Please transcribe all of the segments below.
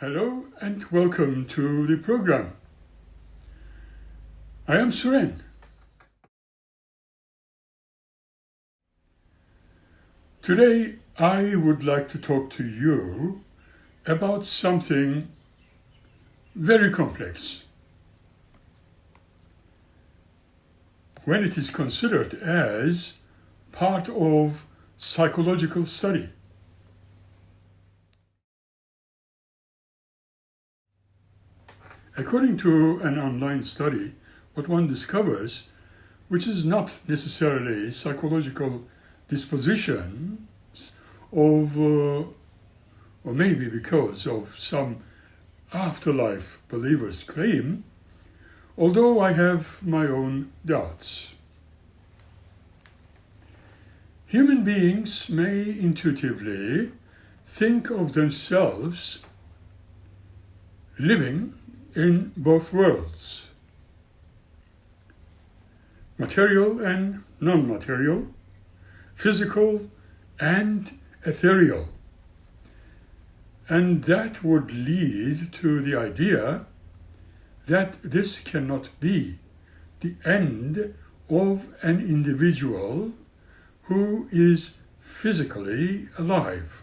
Hello and welcome to the program. I am Suren. Today I would like to talk to you about something very complex. When it is considered as part of psychological study. According to an online study, what one discovers, which is not necessarily psychological dispositions of, or maybe because of some afterlife believers' claim, although I have my own doubts. Human beings may intuitively think of themselves living in both worlds, material and non-material, physical and ethereal. And that would lead to the idea that this cannot be the end of an individual who is physically alive.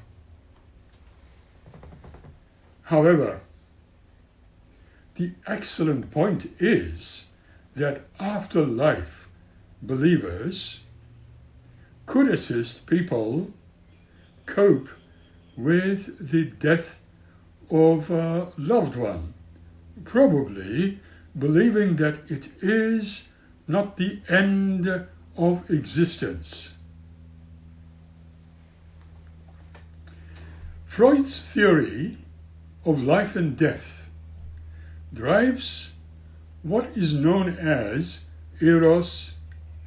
However, the excellent point is that afterlife believers could assist people cope with the death of a loved one, probably believing that it is not the end of existence. Freud's theory of life and death drives what is known as eros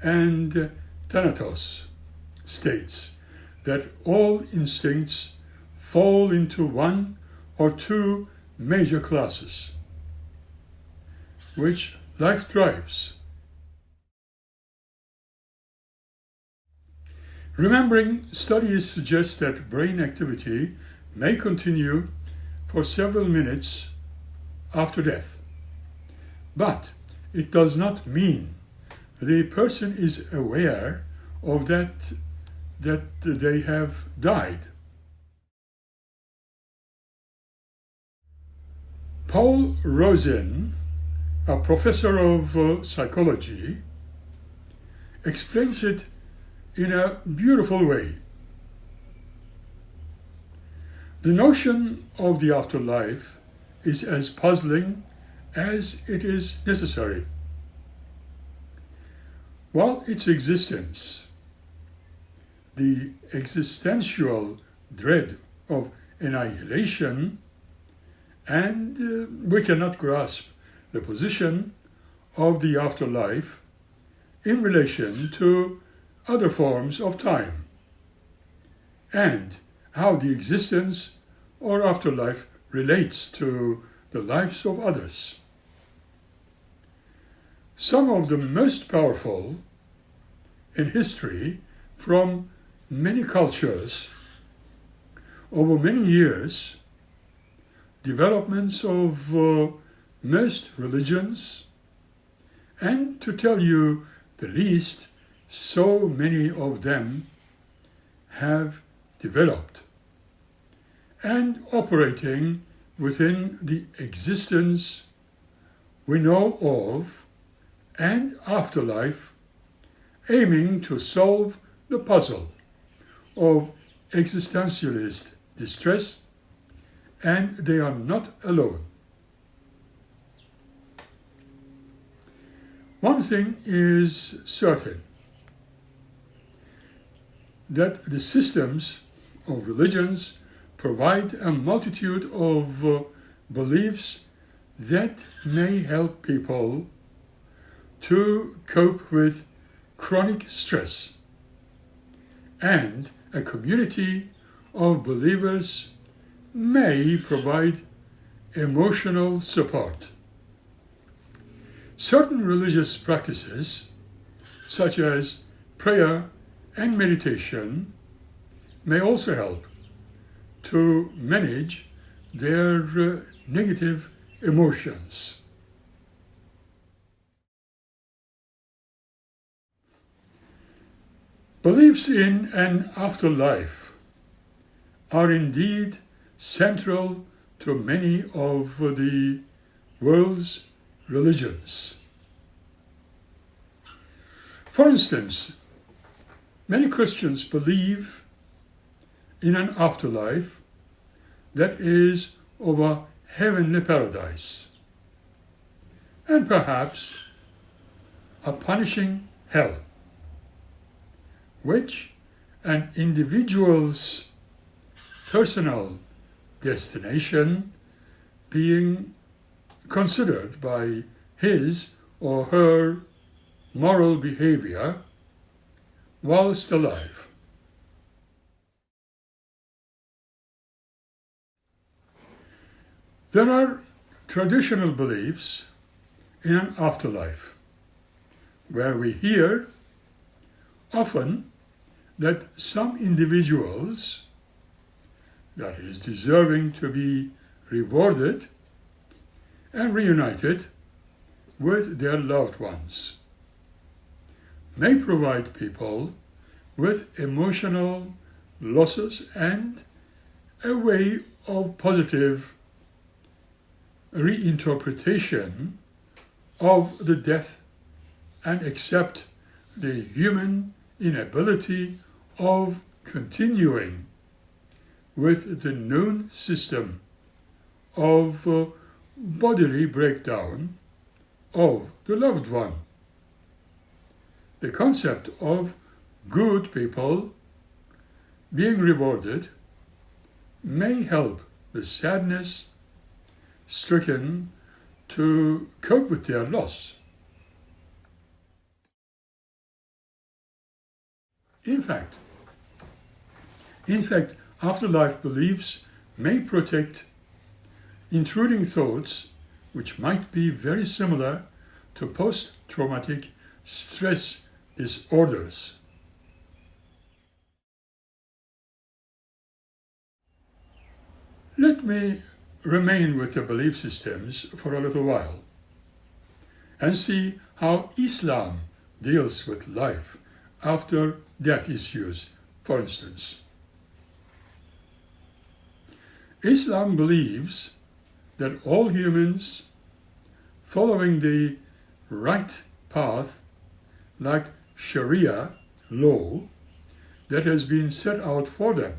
and thanatos states that all instincts fall into one or two major classes, which life drives. Remembering, studies suggest that brain activity may continue for several minutes after death. But it does not mean the person is aware of that they have died. Paul Rozin, a professor of psychology, explains it in a beautiful way. The notion of the afterlife is as puzzling as it is necessary. While its existence, the existential dread of annihilation, and we cannot grasp the position of the afterlife in relation to other forms of time, and how the existence or afterlife relates to the lives of others. Some of the most powerful in history from many cultures over many years, developments of most religions, and to tell you the least, so many of them have developed and operating within the existence we know of and afterlife, aiming to solve the puzzle of existentialist distress, and they are not alone. One thing is certain, that the systems of religions provide a multitude of beliefs that may help people to cope with chronic stress, and a community of believers may provide emotional support. Certain religious practices, such as prayer and meditation, may also help to manage their negative emotions. Beliefs in an afterlife are indeed central to many of the world's religions. For instance, many Christians believe in an afterlife that is of a heavenly paradise, and perhaps a punishing hell, which an individual's personal destination being considered by his or her moral behavior whilst alive. There are traditional beliefs in an afterlife, where we hear often that some individuals, that is deserving to be rewarded and reunited with their loved ones, may provide people with emotional losses and a way of positive reinterpretation of the death and accept the human inability of continuing with the known system of bodily breakdown of the loved one. The concept of good people being rewarded may help the sadness stricken to cope with their loss. In fact, afterlife beliefs may protect intruding thoughts which might be very similar to post-traumatic stress disorders. Let me remain with the belief systems for a little while and see how Islam deals with life after death issues, for instance. Islam believes that all humans following the right path, like Sharia law that has been set out for them,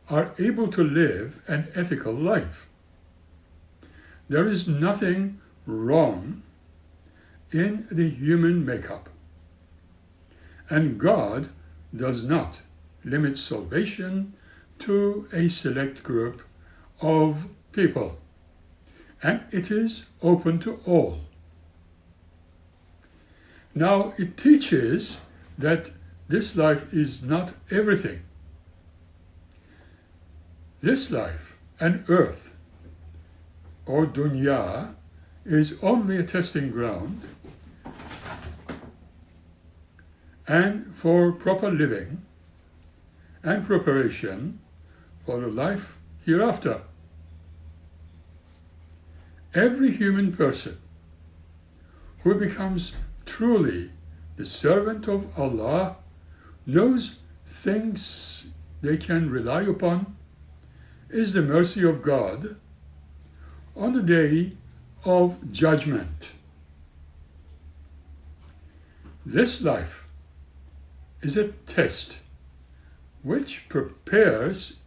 are able to live an ethical life. There is nothing wrong in the human makeup, and God does not limit salvation to a select group of people, and it is open to all. Now, it teaches that this life is not everything. This life and earth, or dunya, is only a testing ground and for proper living and preparation for the life hereafter. Every human person who becomes truly the servant of Allah knows things they can rely upon is the mercy of God on the day of judgment. This life is a test which prepares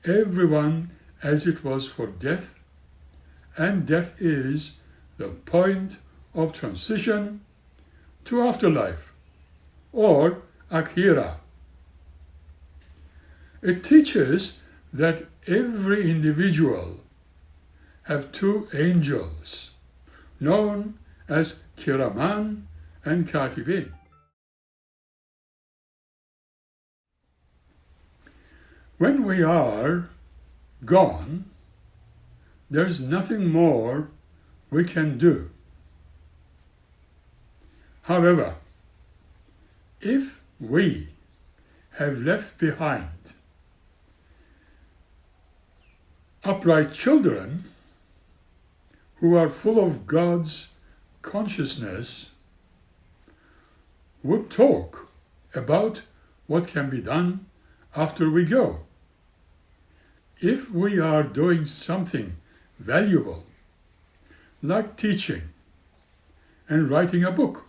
everyone as it was for death, and death is the point of transition to afterlife, or akhirah. It teaches that every individual have two angels, known as Kiraman and Katibin. When we are gone, there's nothing more we can do. However, if we have left behind Upright children who are full of God's consciousness would talk about what can be done after we go. If we are doing something valuable, like teaching and writing a book,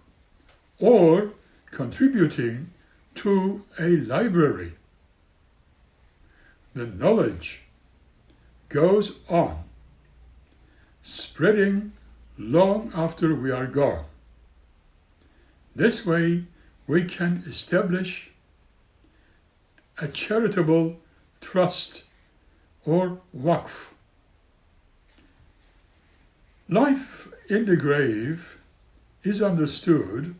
or contributing to a library, the knowledge goes on, spreading long after we are gone. This way, we can establish a charitable trust or waqf. Life in the grave is understood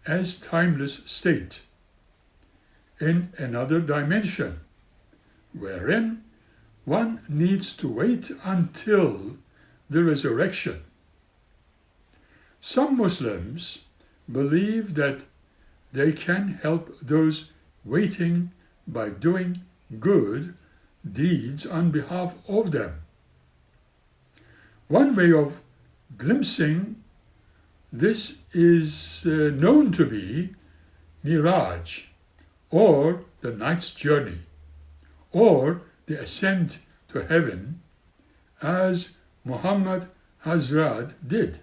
as timeless state in another dimension, wherein one needs to wait until the resurrection. Some Muslims believe that they can help those waiting by doing good deeds on behalf of them. One way of glimpsing this is known to be Miraj, or the night's journey, or the ascent to heaven, as Muhammad Hazrat did.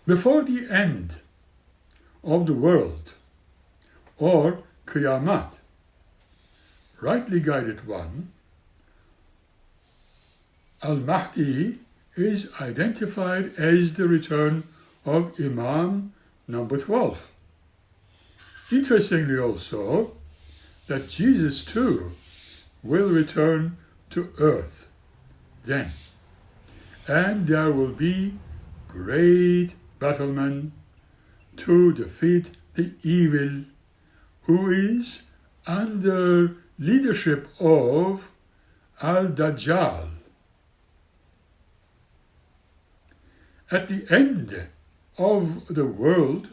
Before the end of the world, or Qiyamah, rightly guided one, Al-Mahdi is identified as the return of Imam number 12. Interestingly also, that Jesus too will return to earth then, and there will be great battlemen to defeat the evil who is under leadership of Al-Dajjal. At the end of the world,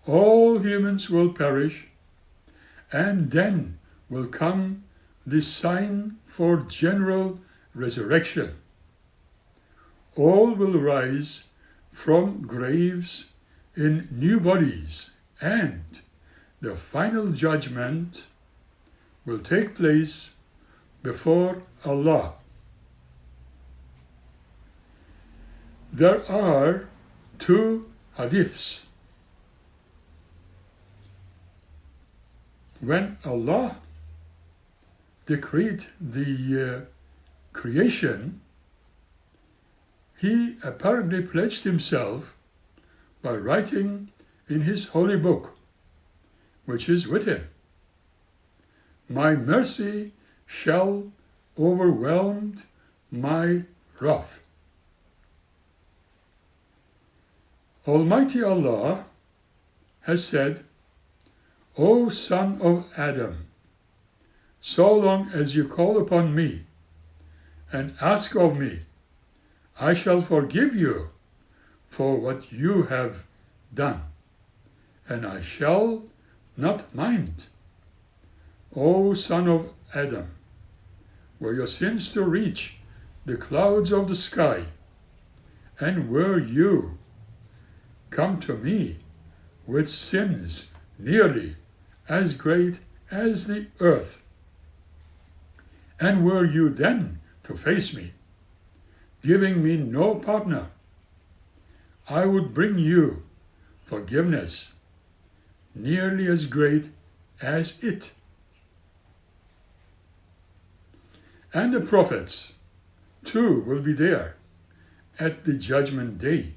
all humans will perish, and then will come the sign for general resurrection. All will rise from graves in new bodies, and the final judgment will take place before Allah. There are two hadiths. When Allah decreed the creation, He apparently pledged Himself by writing in His holy book, which is with Him, "My mercy shall overwhelm my wrath." Almighty Allah has said, "O son of Adam, so long as you call upon me and ask of me, I shall forgive you for what you have done, and I shall not mind. O son of Adam, were your sins to reach the clouds of the sky, and were you come to me with sins nearly as great as the earth, and were you then to face me, giving me no partner, I would bring you forgiveness nearly as great as it. And the prophets too will be there at the judgment day.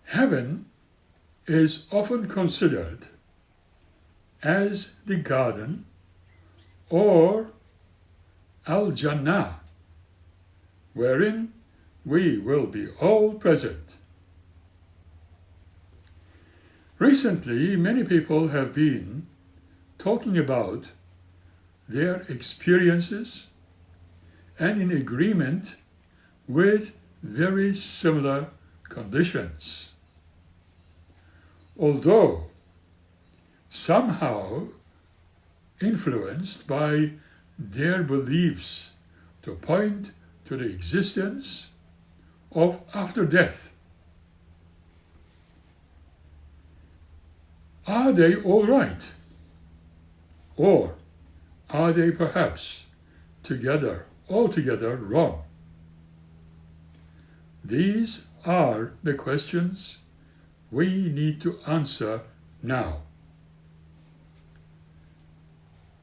Heaven is often considered as the garden or Al-Jannah, wherein we will be all present. Recently, many people have been talking about their experiences and in agreement with very similar conditions. Although somehow influenced by their beliefs to point to the existence of after death. Are they all right? Or are they perhaps altogether wrong? These are the questions we need to answer now.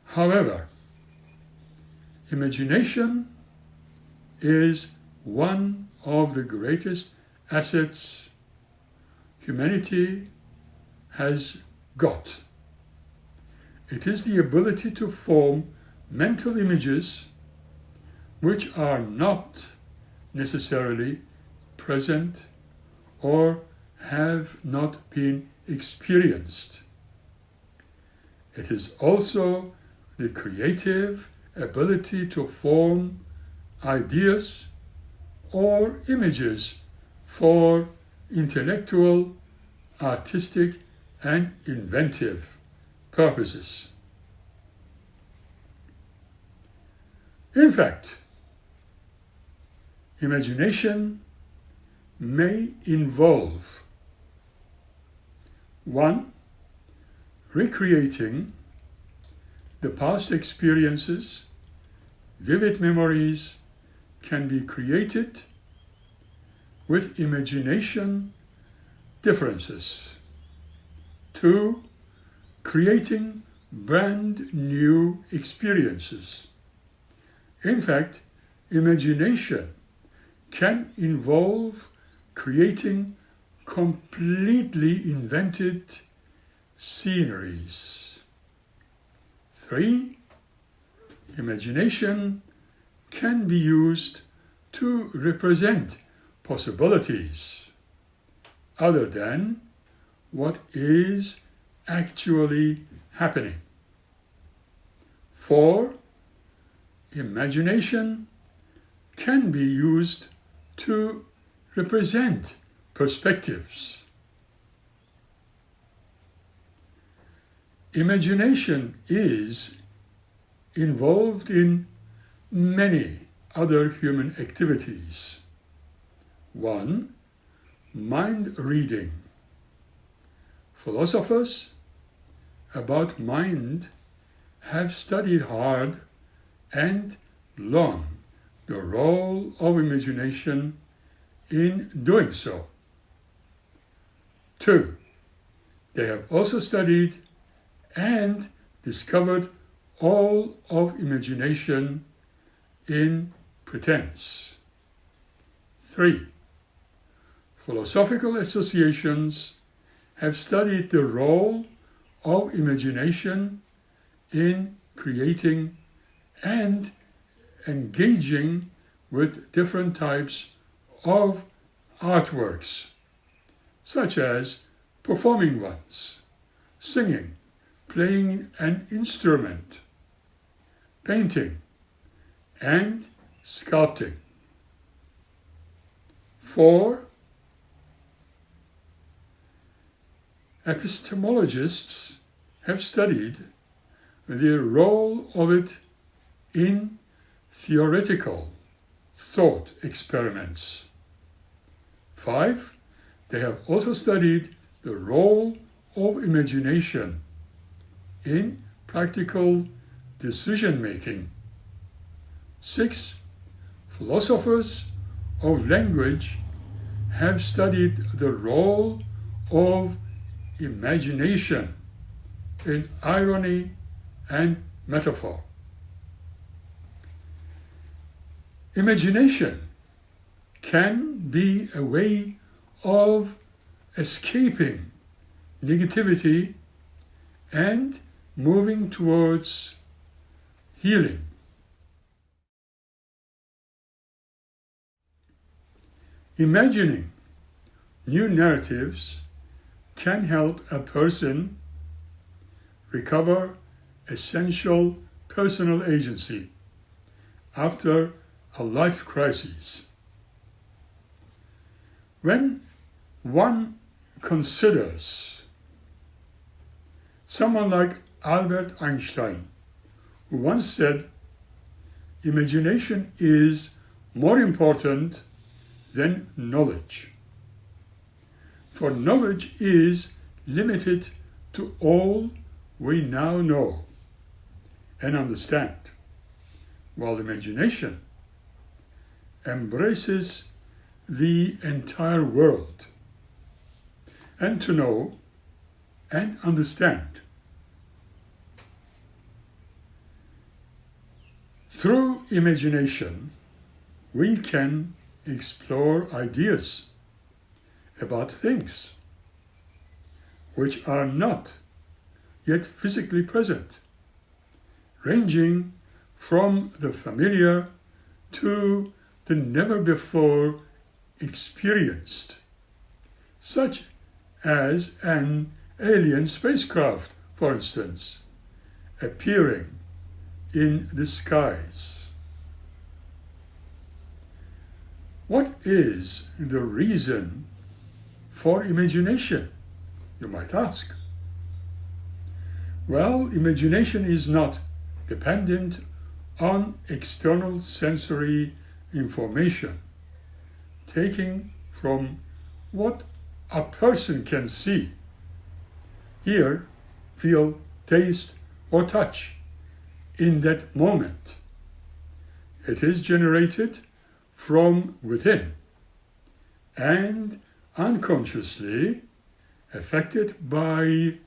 However, imagination is one of the greatest assets humanity has got. It is the ability to form mental images which are not necessarily present or have not been experienced. It is also the creative ability to form ideas or images for intellectual, artistic, and inventive purposes. In fact, imagination may involve 1. Recreating the past experiences. Vivid memories can be created with imagination differences. 2. Creating brand new experiences. In fact, imagination can involve creating completely invented sceneries. 3. Imagination can be used to represent possibilities other than what is actually happening. 4. Imagination can be used to represent perspectives. Imagination is involved in many other human activities. 1. Mind reading. Philosophers about mind have studied hard and long the role of imagination in doing so. 2. They have also studied and discovered all of imagination in pretense. 3. Philosophical associations have studied the role of imagination in creating and engaging with different types of artworks, such as performing ones, singing, playing an instrument, painting, and sculpting. 4. Epistemologists have studied the role of it in theoretical thought experiments. 5. They have also studied the role of imagination in practical decision-making. 6. Philosophers of language have studied the role of imagination in irony and metaphor. Imagination can be a way of escaping negativity and moving towards healing. Imagining new narratives can help a person recover essential personal agency after a life crisis. When one considers Someone like Albert Einstein, who once said, imagination is more important than knowledge. For knowledge is limited to all we now know and understand, while imagination embraces the entire world. And to know and understand. Through imagination, we can explore ideas about things which are not yet physically present, ranging from the familiar to the never before experienced, such as an alien spacecraft, for instance, appearing in the skies. What is the reason for imagination, you might ask? Well, imagination is not dependent on external sensory information, taking from what a person can see, hear, feel, taste, or touch in that moment. It is generated from within and unconsciously affected by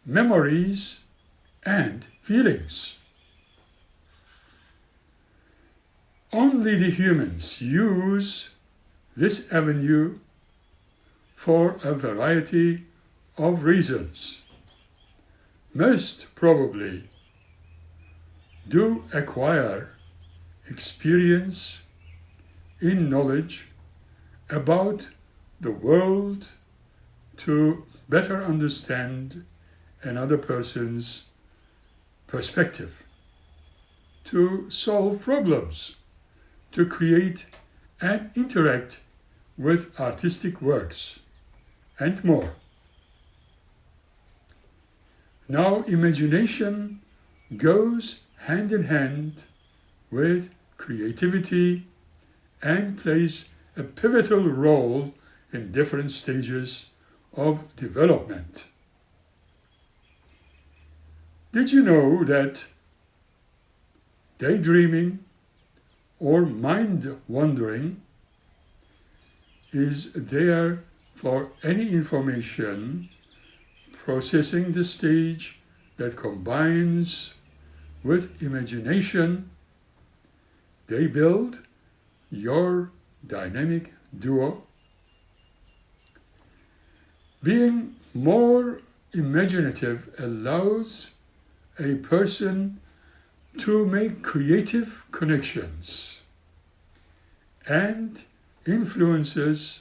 memories and feelings. Only the humans use this avenue for a variety of reasons. Most probably do acquire experience in knowledge about the world to better understand another person's perspective, to solve problems, to create and interact with artistic works, and more. Now, imagination goes hand in hand with creativity and plays a pivotal role in different stages of development. Did you know that daydreaming or mind wandering is there for any information processing the stage that combines with imagination? They build your dynamic duo. Being more imaginative allows a person to make creative connections and influences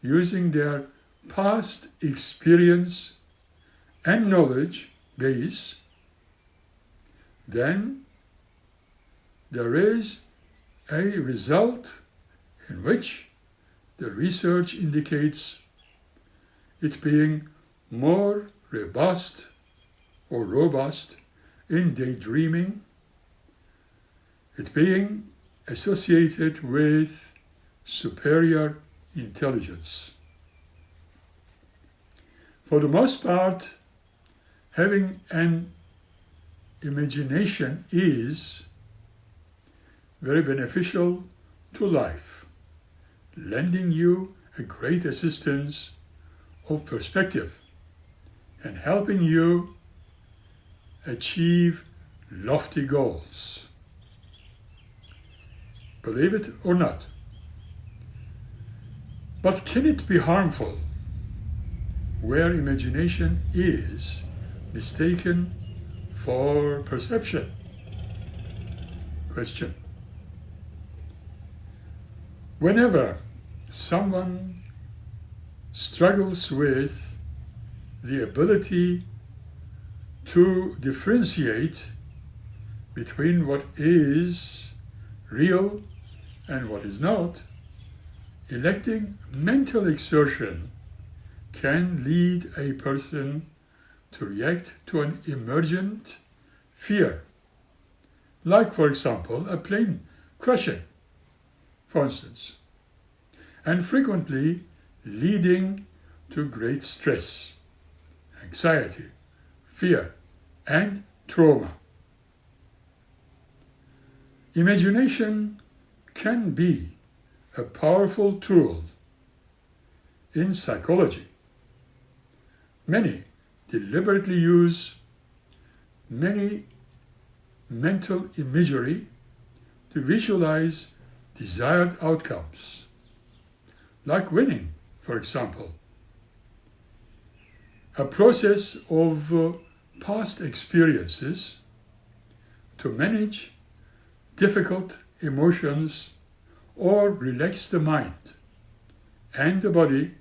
using their past experience and knowledge base. Then there is a result in which the research indicates it being more robust in daydreaming, it being associated with superior intelligence. For the most part, having an imagination is very beneficial to life, lending you a great assistance of perspective and helping you achieve lofty goals. Believe it or not. But can it be harmful where imagination is mistaken for perception? Question. Whenever someone struggles with the ability to differentiate between what is real and what is not, electing mental exertion can lead a person to react to an emergent fear, like, for example, a plane crashing, for instance, and frequently leading to great stress, anxiety, fear, and trauma. Imagination can be a powerful tool in psychology. Many deliberately use many mental imagery to visualize desired outcomes, like winning, for example. A process of past experiences to manage difficult emotions or relax the mind and the body,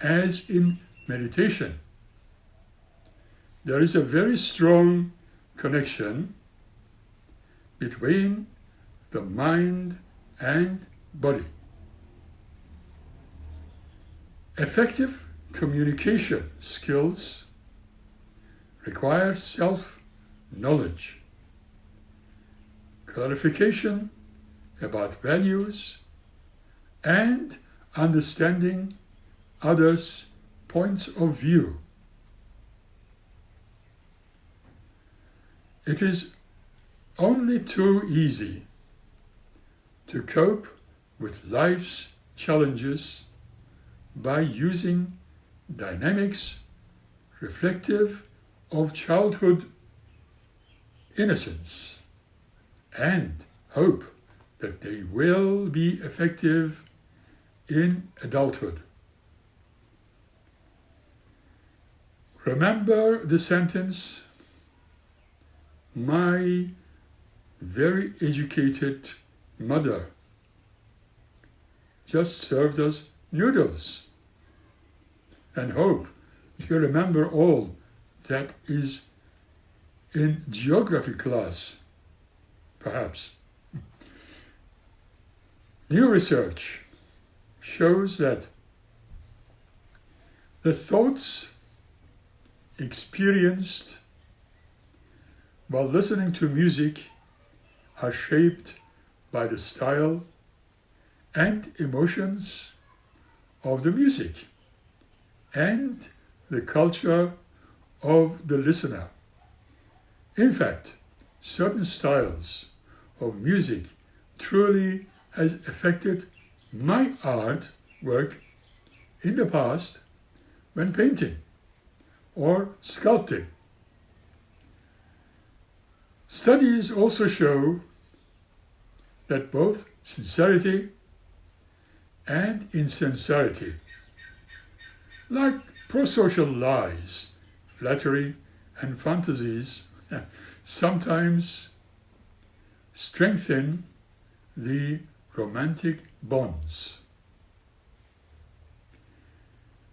as in meditation. There is a very strong connection between the mind and body. Effective communication skills require self-knowledge, clarification about values, and understanding others' points of view. It is only too easy to cope with life's challenges by using dynamics reflective of childhood innocence and hope that they will be effective in adulthood. Remember the sentence, "My very educated mother just served us noodles," and hope you remember all that is in geography class, perhaps. New research shows that the thoughts experienced while listening to music are shaped by the style and emotions of the music and the culture of the listener. In fact, certain styles of music truly has affected my art work in the past when painting or sculpting. Studies also show that both sincerity and insincerity, like prosocial lies, flattery, and fantasies, sometimes strengthen the romantic bonds.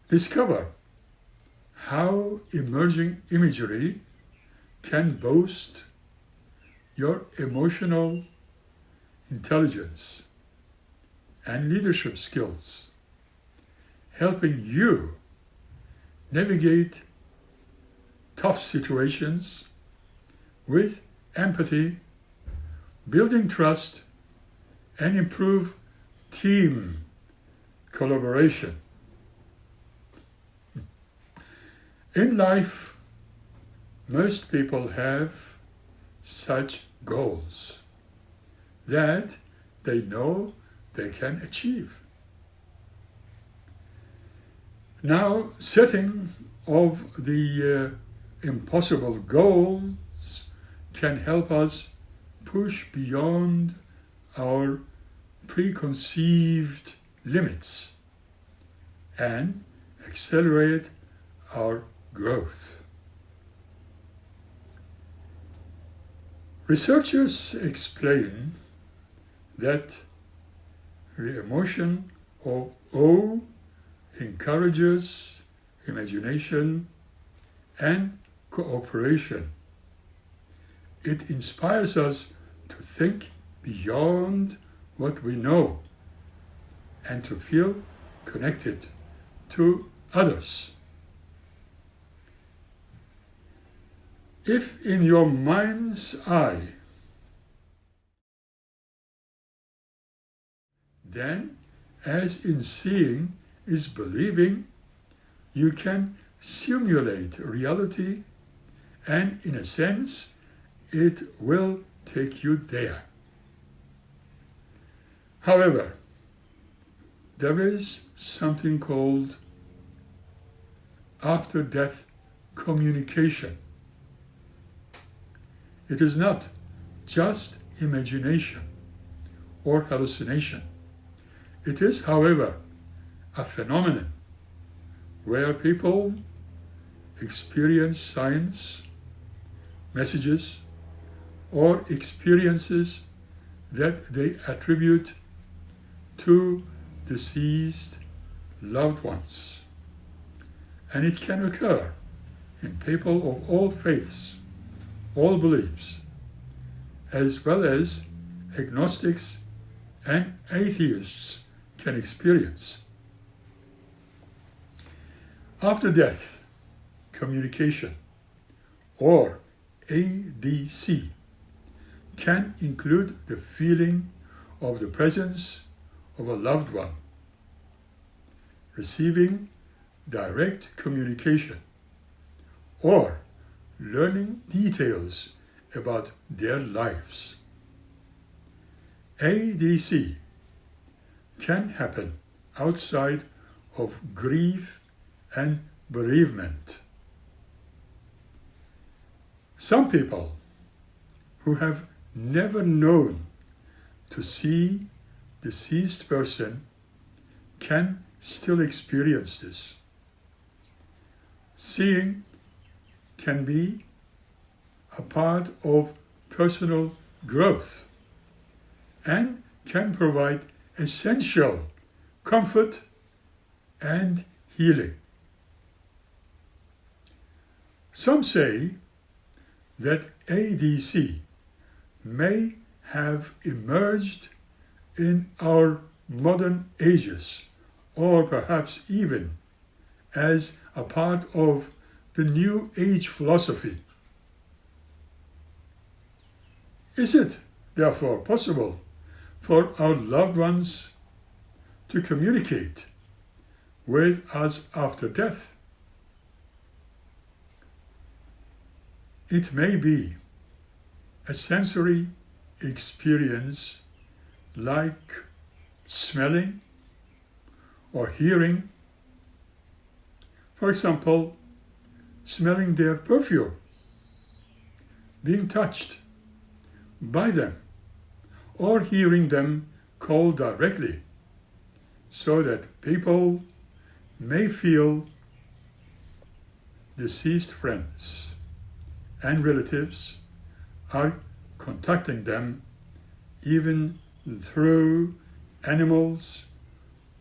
Discover how emerging imagery can boost your emotional intelligence and leadership skills, helping you navigate tough situations with empathy, building trust, and improve team collaboration. In life, most people have such goals that they know they can achieve. Now, setting of the impossible goals can help us push beyond our preconceived limits and accelerate our growth. Researchers explain that the emotion of awe encourages imagination and cooperation. It inspires us to think beyond what we know and to feel connected to others. If in your mind's eye, then as in seeing is believing, you can simulate reality, and in a sense, it will take you there. However, there is something called after-death communication. It is not just imagination or hallucination. It is, however, a phenomenon where people experience signs, messages, or experiences that they attribute to deceased loved ones. And it can occur in people of all faiths, all beliefs, as well as agnostics and atheists can experience. After death communication, or ADC, can include the feeling of the presence of a loved one, receiving direct communication, or learning details about their lives. ADC can happen outside of grief and bereavement. Some people who have never known to see deceased person can still experience this. Seeing can be a part of personal growth and can provide essential comfort and healing. Some say that ADC may have emerged in our modern ages, or perhaps even as a part of the New Age philosophy. Is it, therefore, possible for our loved ones to communicate with us after death? It may be a sensory experience like smelling or hearing. For example, smelling their perfume, being touched by them, or hearing them called directly, so that people may feel deceased friends and relatives are contacting them even through animals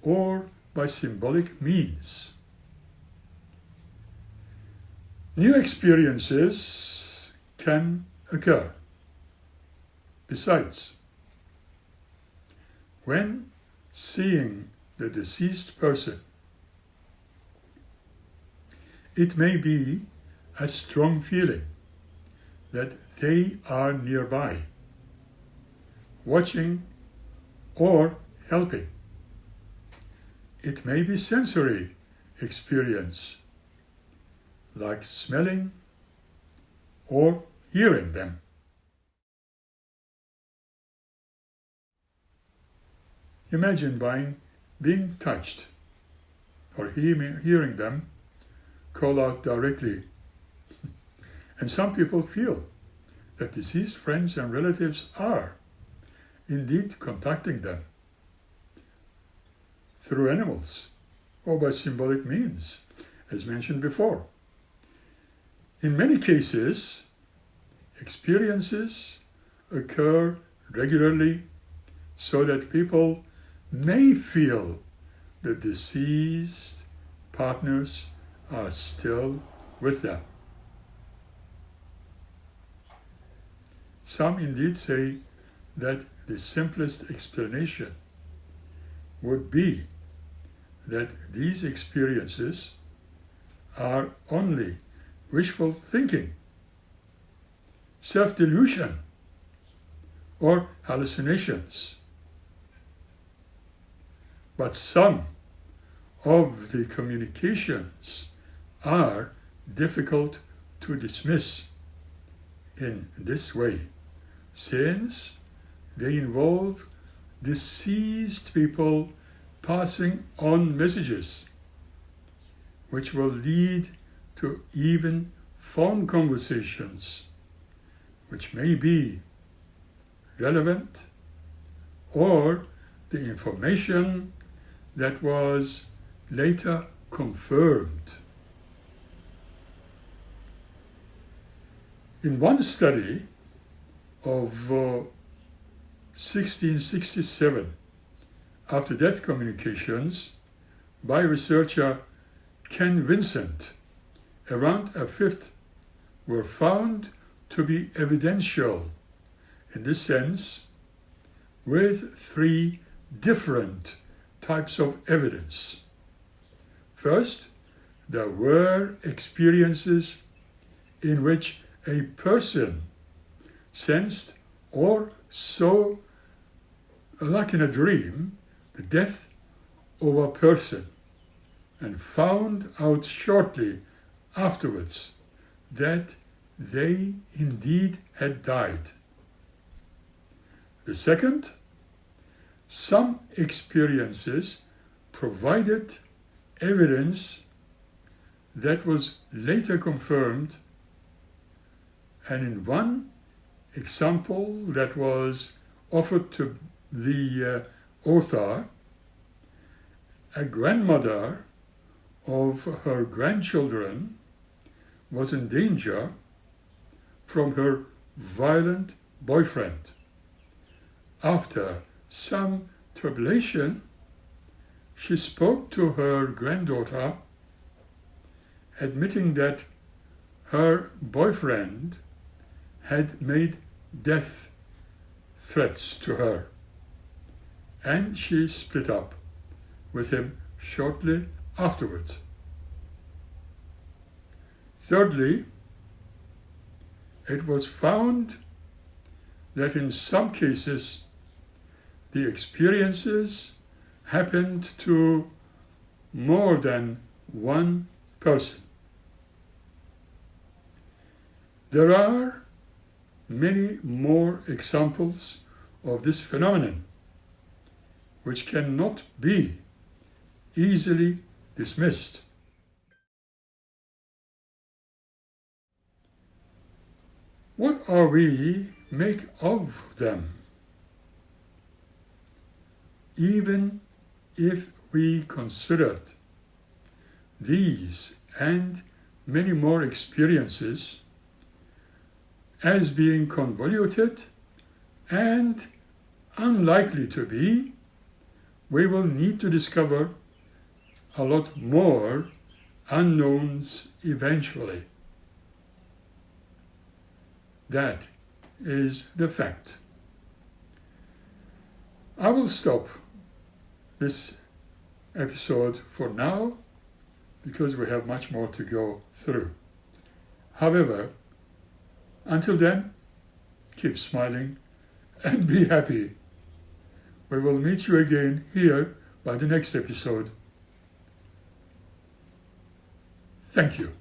or by symbolic means. New experiences can occur. Besides, when seeing the deceased person, it may be a strong feeling that they are nearby, watching or helping. It may be sensory experience, like smelling or hearing them. Imagine being touched or hearing them call out directly. And some people feel that deceased friends and relatives are indeed contacting them through animals or by symbolic means, as mentioned before. In many cases, experiences occur regularly so that people may feel the deceased partners are still with them. Some indeed say that the simplest explanation would be that these experiences are only wishful thinking self-delusion or hallucinations. But some of the communications are difficult to dismiss in this way, since they involve deceased people passing on messages, which will lead to even phone conversations, which may be relevant, or the information that was later confirmed. In one study of 1667 after-death communications by researcher Ken Vincent, around a fifth were found to be evidential in this sense, with three different types of evidence. First, there were experiences in which a person sensed or saw, like in a dream, the death of a person, and found out shortly afterwards that they indeed had died. The second, some experiences provided evidence that was later confirmed, and in one example that was offered to the author, a grandmother of her grandchildren was in danger from her violent boyfriend. After some tribulation, she spoke to her granddaughter, admitting that her boyfriend had made death threats to her, and she split up with him shortly afterwards. Thirdly, it was found that in some cases the experiences happened to more than one person. There are many more examples of this phenomenon, which cannot be easily dismissed. What are we make of them? Even if we considered these and many more experiences as being convoluted and unlikely to be, we will need to discover a lot more unknowns eventually. That is the fact. I will stop this episode for now because we have much more to go through. However, until then, keep smiling and be happy. We will meet you again here by the next episode. Thank you.